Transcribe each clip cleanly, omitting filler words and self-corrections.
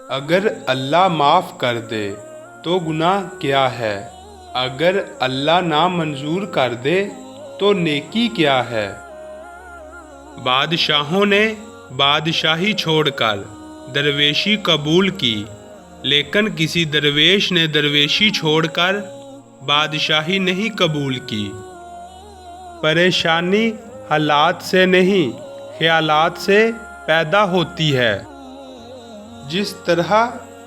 اگر اللہ معاف کر دے تو گناہ کیا ہے، اگر اللہ نامنظور کر دے تو نیکی کیا ہے۔ بادشاہوں نے بادشاہی چھوڑ کر درویشی قبول کی، لیکن کسی درویش نے درویشی چھوڑ کر بادشاہی نہیں قبول کی۔ پریشانی حالات سے نہیں، خیالات سے پیدا ہوتی ہے۔ جس طرح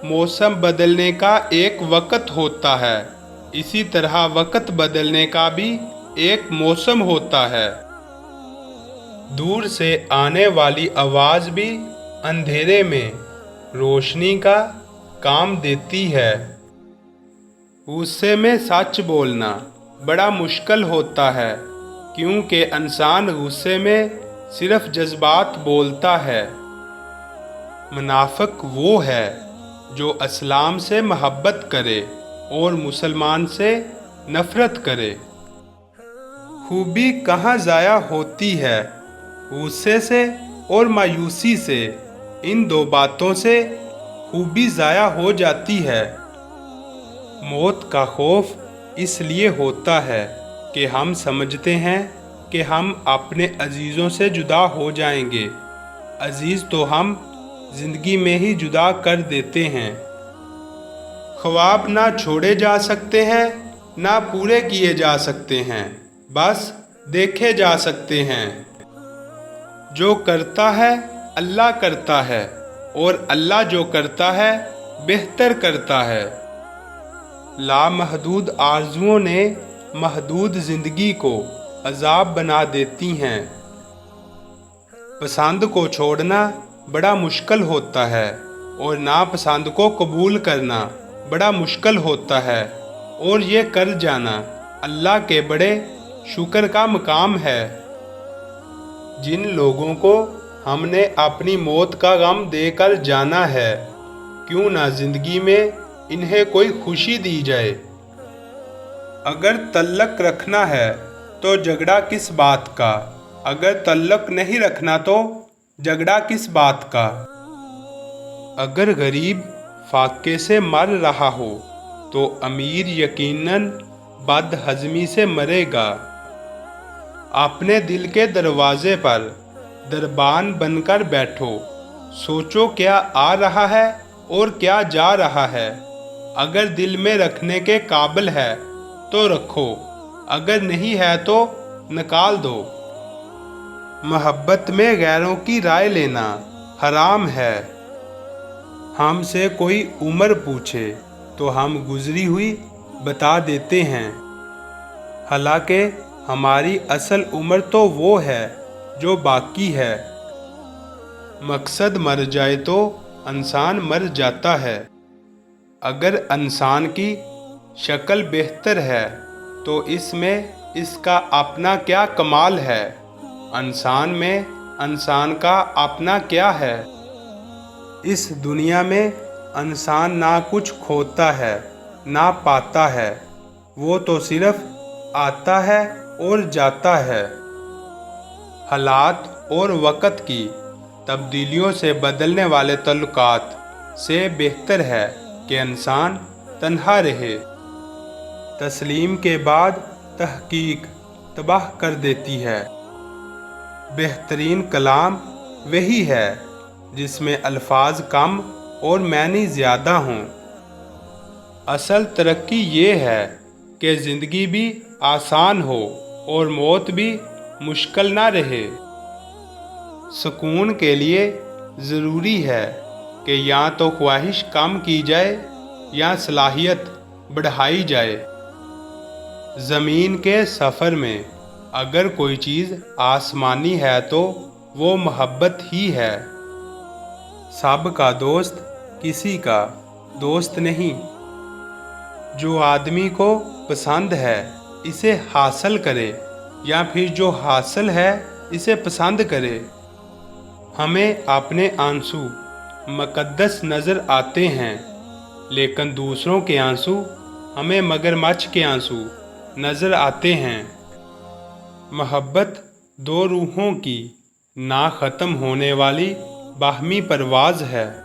موسم بدلنے کا ایک وقت ہوتا ہے، اسی طرح وقت بدلنے کا بھی ایک موسم ہوتا ہے۔ دور سے آنے والی آواز بھی اندھیرے میں روشنی کا کام دیتی ہے۔ غصے میں سچ بولنا بڑا مشکل ہوتا ہے، کیونکہ انسان غصے میں صرف جذبات بولتا ہے۔ منافق وہ ہے جو اسلام سے محبت کرے اور مسلمان سے نفرت کرے۔ خوبی کہاں ضائع ہوتی ہے؟ غصے سے اور مایوسی سے۔ ان دو باتوں سے خوبی ضائع ہو جاتی ہے۔ موت کا خوف اس لیے ہوتا ہے کہ ہم سمجھتے ہیں کہ ہم اپنے عزیزوں سے جدا ہو جائیں گے۔ عزیز تو ہم زندگی میں ہی جدا کر دیتے ہیں۔ خواب نہ چھوڑے جا سکتے ہیں، نہ پورے کیے جا سکتے ہیں، بس دیکھے جا سکتے ہیں۔ جو کرتا ہے اللہ کرتا ہے، اور اللہ جو کرتا ہے بہتر کرتا ہے۔ لامحدود آرزوؤں نے محدود زندگی کو عذاب بنا دیتی ہیں۔ پسند کو چھوڑنا بڑا مشکل ہوتا ہے، اور ناپسند کو قبول کرنا بڑا مشکل ہوتا ہے، اور یہ کر جانا اللہ کے بڑے شکر کا مقام ہے۔ جن لوگوں کو ہم نے اپنی موت کا غم دے کر جانا ہے، کیوں نہ زندگی میں انہیں کوئی خوشی دی جائے۔ اگر تعلق رکھنا ہے تو جھگڑا کس بات کا، اگر تعلق نہیں رکھنا تو جھگڑا کس بات کا۔ اگر غریب فاقے سے مر رہا ہو تو امیر یقیناً بد ہضمی سے مرے گا۔ اپنے دل کے دروازے پر دربان بن کر بیٹھو، سوچو کیا آ رہا ہے اور کیا جا رہا ہے۔ اگر دل میں رکھنے کے قابل ہے تو رکھو، اگر نہیں ہے تو نکال دو۔ محبت میں غیروں کی رائے لینا حرام ہے۔ ہم سے کوئی عمر پوچھے تو ہم گزری ہوئی بتا دیتے ہیں، حالانکہ ہماری اصل عمر تو وہ ہے جو باقی ہے۔ مقصد مر جائے تو انسان مر جاتا ہے۔ اگر انسان کی شکل بہتر ہے تو اس میں اس کا اپنا کیا کمال ہے؟ انسان میں انسان کا اپنا کیا ہے؟ اس دنیا میں انسان نہ کچھ کھوتا ہے نہ پاتا ہے، وہ تو صرف آتا ہے اور جاتا ہے۔ حالات اور وقت کی تبدیلیوں سے بدلنے والے تعلقات سے بہتر ہے کہ انسان تنہا رہے۔ تسلیم کے بعد تحقیق تباہ کر دیتی ہے۔ بہترین کلام وہی ہے جس میں الفاظ کم اور معنی زیادہ ہوں۔ اصل ترقی یہ ہے کہ زندگی بھی آسان ہو اور موت بھی مشکل نہ رہے۔ سکون کے لیے ضروری ہے کہ یا تو خواہش کم کی جائے یا صلاحیت بڑھائی جائے۔ زمین کے سفر میں اگر کوئی چیز آسمانی ہے تو وہ محبت ہی ہے۔ سب کا دوست کسی کا دوست نہیں۔ جو آدمی کو پسند ہے اسے حاصل کرے، یا پھر جو حاصل ہے اسے پسند کرے۔ ہمیں اپنے آنسو مقدس نظر آتے ہیں، لیکن دوسروں کے آنسو ہمیں مگرمچھ کے آنسو نظر آتے ہیں۔ محبت دو روحوں کی نہ ختم ہونے والی باہمی پرواز ہے۔